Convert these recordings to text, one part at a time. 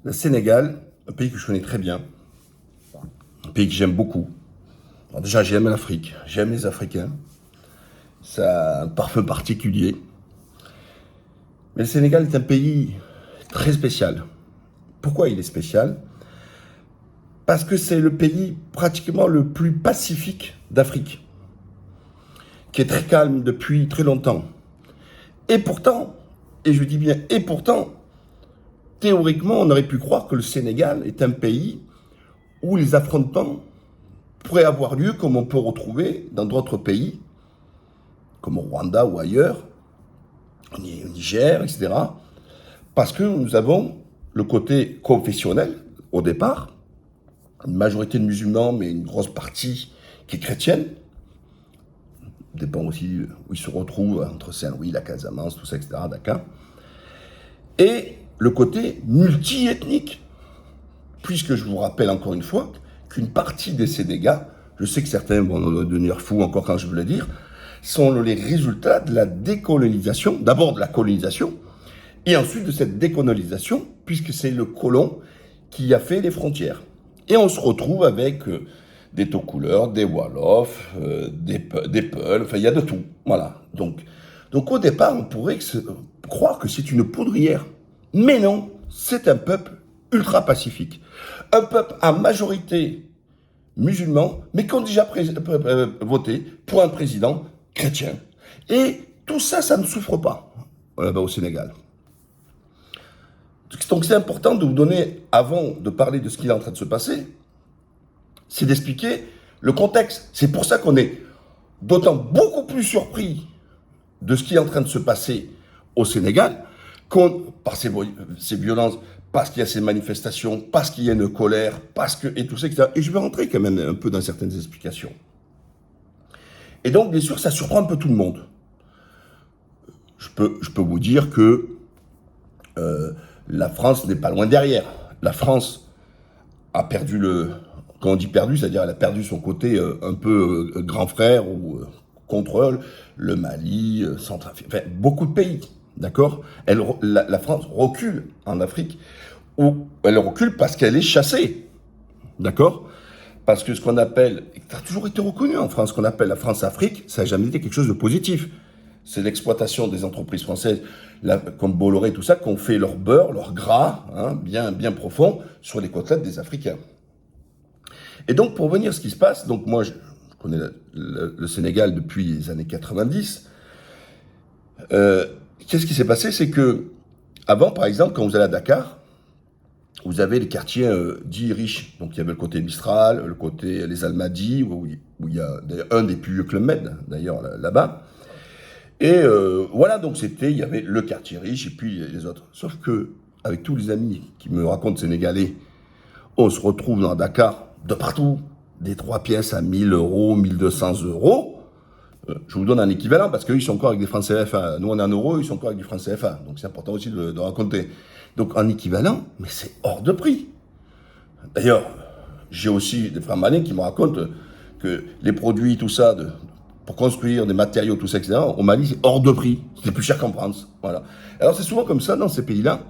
Le Sénégal, un pays que je connais très bien, un pays que j'aime beaucoup. Alors déjà, j'aime l'Afrique, j'aime les Africains. Ça a un parfum particulier. Mais le Sénégal est un pays très spécial. Pourquoi il est spécial? Parce que c'est le pays pratiquement le plus pacifique d'Afrique, qui est très calme depuis très longtemps. Et pourtant, et je dis bien et pourtant, théoriquement, on aurait pu croire que le Sénégal est un pays où les affrontements pourraient avoir lieu comme on peut retrouver dans d'autres pays, comme au Rwanda ou ailleurs, au Niger, etc. Parce que nous avons le côté confessionnel au départ, une majorité de musulmans, mais une grosse partie qui est chrétienne. Dépend aussi où ils se retrouvent, entre Saint-Louis, la Casamance, tout ça, etc., Dakar. Et le côté multi-ethnique, puisque je vous rappelle encore une fois qu'une partie de ces dégâts, je sais que certains vont devenir fous encore quand je veux le dire, sont les résultats de la décolonisation, d'abord de la colonisation, et ensuite de cette décolonisation, puisque c'est le colon qui a fait les frontières. Et on se retrouve avec des taux-couleurs, des Wolofs, des Peuls, enfin il y a de tout. Voilà. Donc au départ, on pourrait croire que c'est une poudrière. Mais non, c'est un peuple ultra pacifique. Un peuple à majorité musulman, mais qui ont déjà voté pour un président chrétien. Et tout ça, ça ne souffre pas là-bas au Sénégal. Donc c'est important de vous donner, avant de parler de ce qui est en train de se passer, c'est d'expliquer le contexte. C'est pour ça qu'on est d'autant beaucoup plus surpris de ce qui est en train de se passer au Sénégal, par ces violences, parce qu'il y a ces manifestations, parce qu'il y a une colère, et tout ça, etc. Et je vais rentrer quand même un peu dans certaines explications. Et donc, bien sûr, ça surprend un peu tout le monde. Je peux vous dire que la France n'est pas loin derrière. La France a perdu quand on dit perdu, c'est-à-dire elle a perdu son côté un peu grand frère ou contre le Mali, Centrafrique, enfin beaucoup de pays, d'accord? La France recule en Afrique, où elle recule parce qu'elle est chassée, d'accord? Parce que ce qu'on appelle, ça a toujours été reconnu en France, ce qu'on appelle la France-Afrique, ça n'a jamais été quelque chose de positif. C'est l'exploitation des entreprises françaises, comme Bolloré, tout ça, qui ont fait leur beurre, leur gras, hein, bien profond, sur les côtelettes des Africains. Et donc, pour venir à ce qui se passe, donc moi, je connais le Sénégal depuis les années 90. Qu'est-ce qui s'est passé? C'est que, avant, par exemple, quand vous allez à Dakar, vous avez les quartiers dits riches. Donc, il y avait le côté Mistral, le côté les Almadies, où il y a d'ailleurs un des plus vieux Club Med, d'ailleurs, là-bas. Et voilà, donc il y avait le quartier riche et puis les autres. Sauf que, avec tous les amis qui me racontent sénégalais, on se retrouve dans Dakar, de partout, des 3 pièces à 1000 euros, 1200 euros. Je vous donne un équivalent parce qu'eux, ils sont encore avec des francs CFA. Nous, on est en euros, ils sont encore avec du franc CFA. Donc, c'est important aussi de raconter. Donc, en équivalent, mais c'est hors de prix. D'ailleurs, j'ai aussi des frères malins qui me racontent que les produits, tout ça, pour construire des matériaux, tout ça, etc., au Mali, c'est hors de prix. C'est plus cher qu'en France. Voilà. Alors, c'est souvent comme ça dans ces pays-là.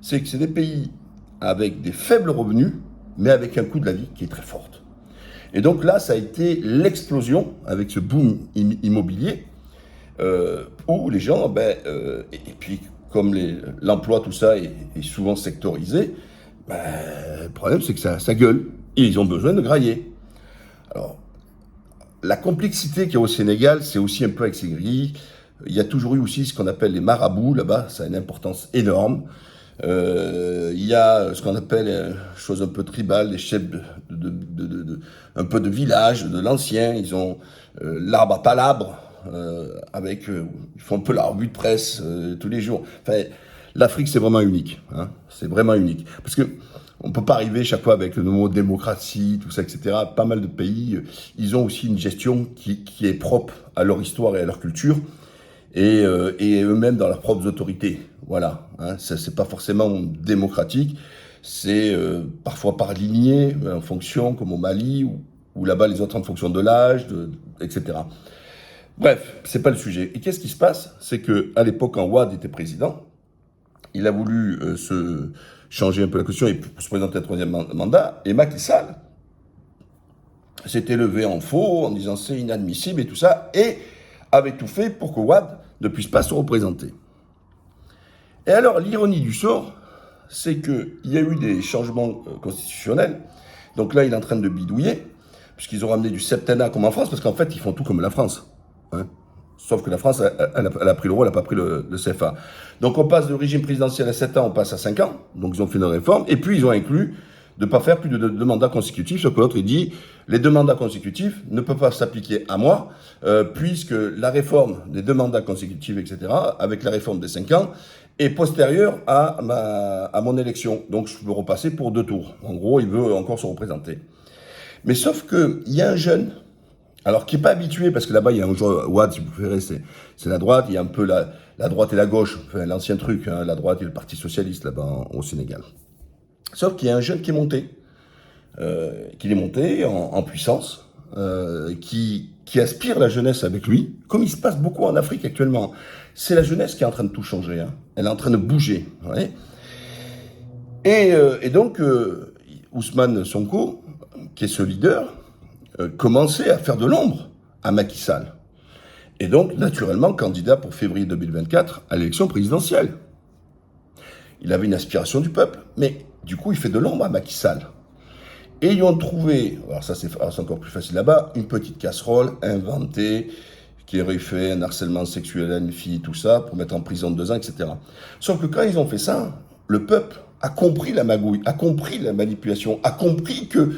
C'est que c'est des pays avec des faibles revenus, mais avec un coût de la vie qui est très fort. Et donc là, ça a été l'explosion avec ce boom immobilier où les gens, et puis comme l'emploi, tout ça est souvent sectorisé, le problème c'est que ça gueule. Et ils ont besoin de grailler. Alors, la complexité qu'il y a au Sénégal, c'est aussi un peu avec ces grilles. Il y a toujours eu aussi ce qu'on appelle les marabouts là-bas, ça a une importance énorme. Il y a ce qu'on appelle chose un peu tribale, les chefs un peu de village, de l'ancien. Ils ont l'arbre à palabre, ils font un peu la revue de presse tous les jours. Enfin, l'Afrique, c'est vraiment unique. Hein, c'est vraiment unique. Parce que on peut pas arriver chaque fois avec le mot démocratie, tout ça, etc. Pas mal de pays, ils ont aussi une gestion qui est propre à leur histoire et à leur culture. Et eux-mêmes dans leurs propres autorités. Voilà, hein, c'est pas forcément démocratique, c'est parfois par lignée, en fonction, comme au Mali, ou là-bas les autres en fonction de l'âge, etc. Bref, c'est pas le sujet. Et qu'est-ce qui se passe? C'est que à l'époque, quand Wade était président, il a voulu se changer un peu la question et se présenter un troisième mandat, et Macky Sall s'était levé en faux en disant c'est inadmissible et tout ça, et avait tout fait pour que Wade ne puisse pas se représenter. Et alors, l'ironie du sort, c'est qu'il y a eu des changements constitutionnels. Donc là, il est en train de bidouiller, puisqu'ils ont ramené du septennat comme en France, parce qu'en fait, ils font tout comme la France. Hein. Sauf que la France, elle a pris l'euro, elle n'a pas pris le CFA. Donc on passe de régime présidentiel à 7 ans, on passe à 5 ans. Donc ils ont fait une réforme. Et puis ils ont inclus de ne pas faire plus de 2 mandats consécutifs. Sauf que l'autre, il dit, les 2 mandats consécutifs ne peuvent pas s'appliquer à moi, puisque la réforme des 2 mandats consécutifs, etc., avec la réforme des 5 ans, est postérieure à mon élection. Donc je peux repasser pour 2 tours. En gros, il veut encore se représenter. Mais sauf qu'il y a un jeune, alors qui n'est pas habitué, parce que là-bas, il y a un joueur, Wade, si vous préférez, c'est la droite, il y a un peu la droite et la gauche, enfin, l'ancien truc, hein, la droite et le Parti Socialiste, là-bas, au Sénégal. Sauf qu'il y a un jeune qui est monté, en puissance, qui aspire la jeunesse avec lui, comme il se passe beaucoup en Afrique actuellement. C'est la jeunesse qui est en train de tout changer, hein. Elle est en train de bouger. Ouais. Et donc, Ousmane Sonko, qui est ce leader, commençait à faire de l'ombre à Macky Sall. Et donc, naturellement, candidat pour février 2024 à l'élection présidentielle. Il avait une aspiration du peuple, mais du coup, il fait de l'ombre à Macky Sall. Et ils ont trouvé, alors ça c'est encore plus facile là-bas, une petite casserole inventée, qui aurait fait un harcèlement sexuel à une fille, tout ça, pour mettre en prison de 2 ans, etc. Sauf que quand ils ont fait ça, le peuple a compris la magouille, a compris la manipulation, a compris que,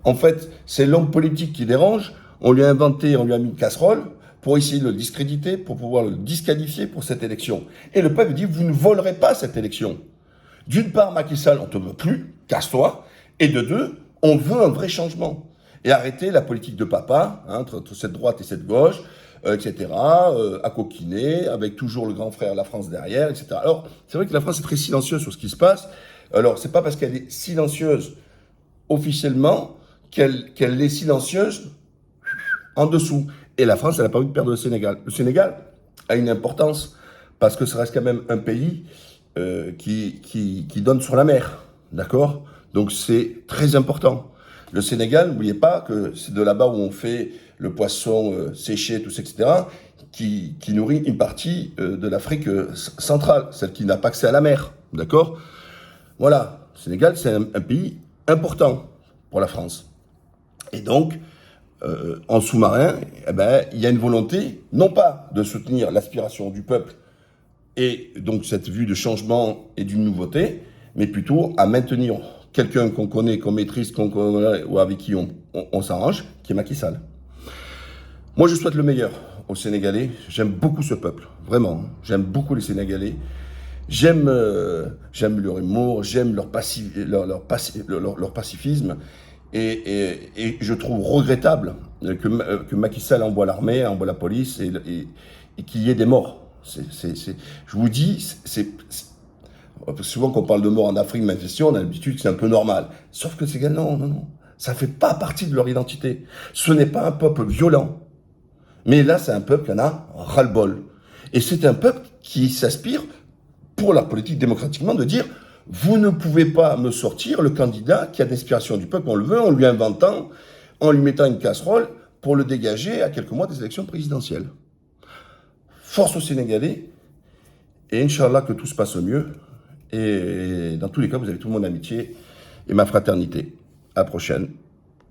en fait, c'est l'homme politique qui dérange, on lui a inventé, on lui a mis une casserole, pour essayer de le discréditer, pour pouvoir le disqualifier pour cette élection. Et le peuple dit, vous ne volerez pas cette élection. D'une part, Macky Sall, on ne te veut plus, casse-toi. Et de 2, on veut un vrai changement. Et arrêter la politique de papa, hein, entre cette droite et cette gauche, etc., à coquiner, avec toujours le grand frère, la France derrière, etc. Alors, c'est vrai que la France est très silencieuse sur ce qui se passe. Alors, c'est pas parce qu'elle est silencieuse officiellement qu'elle est silencieuse en dessous. Et la France, elle n'a pas envie de perdre le Sénégal. Le Sénégal a une importance parce que ça reste quand même un pays qui donne sur la mer, d'accord? Donc c'est très important. Le Sénégal, n'oubliez pas que c'est de là-bas où on fait le poisson séché, tout ça, etc., qui nourrit une partie de l'Afrique centrale, celle qui n'a pas accès à la mer, d'accord? Voilà, le Sénégal, c'est un pays important pour la France. Et donc, en sous-marin, eh ben, il y a une volonté, non pas de soutenir l'aspiration du peuple et donc cette vue de changement et d'une nouveauté, mais plutôt à maintenir quelqu'un qu'on connaît, qu'on maîtrise, qu'on connaît, ou avec qui on s'arrange, qui est Macky Sall. Moi, je souhaite le meilleur aux Sénégalais. J'aime beaucoup ce peuple, vraiment. J'aime beaucoup les Sénégalais. J'aime leur humour, j'aime leur pacifisme. Et je trouve regrettable que Macky Sall envoie l'armée, envoie la police et qu'il y ait des morts. Je vous dis, souvent qu'on parle de morts en Afrique, manifestation, on a l'habitude que c'est un peu normal. Sauf que c'est que non. Ça ne fait pas partie de leur identité. Ce n'est pas un peuple violent. Mais là, c'est un peuple qui en a ras-le-bol. Et c'est un peuple qui s'aspire, pour la politique démocratiquement, de dire vous ne pouvez pas me sortir le candidat qui a l'inspiration du peuple, on le veut, en lui inventant, en lui mettant une casserole pour le dégager à quelques mois des élections présidentielles. Force aux Sénégalais, et Inch'Allah que tout se passe au mieux. Et dans tous les cas, vous avez tout mon amitié et ma fraternité. À la prochaine.